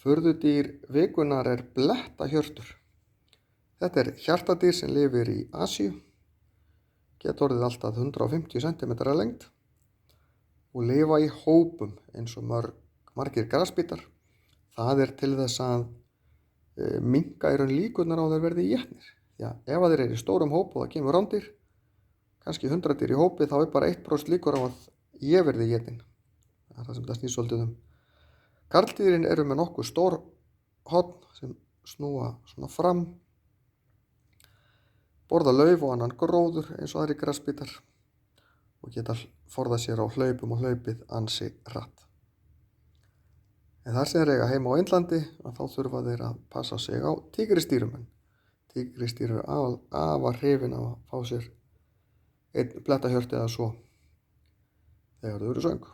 Furðudýr vikunnar er blettahjörtur. Þetta er hjartadýr sem lifir í Asíu, geta orðið allt að 150 cm að lengd og lifa í hópum eins og margir grasbítar. Það er til þess að minnka í raun líkurnar á þeir verði étnir. Já, ef þeir eru í stórum hóp og það kemur rándýr, kannski 100 dýr í hópi, þá er bara 1% líkur á að ég verði étin. Það er það sem það snýst svolítið um. Karldýrin eru með nokkuð stór horn sem snúa svona fram, borða lauf og annan gróður eins og aðrir grasbítar og geta forðað sér á hlaupum og hlaupið ansi hratt. En þar sem þeir eiga heima á Indlandi, þá þurfa þeir að passa sig á tígrisdýrum. En tígrisdýr eru afar hrifin af að fá sér einn blettahjört eða svo þegar þau eru svöng.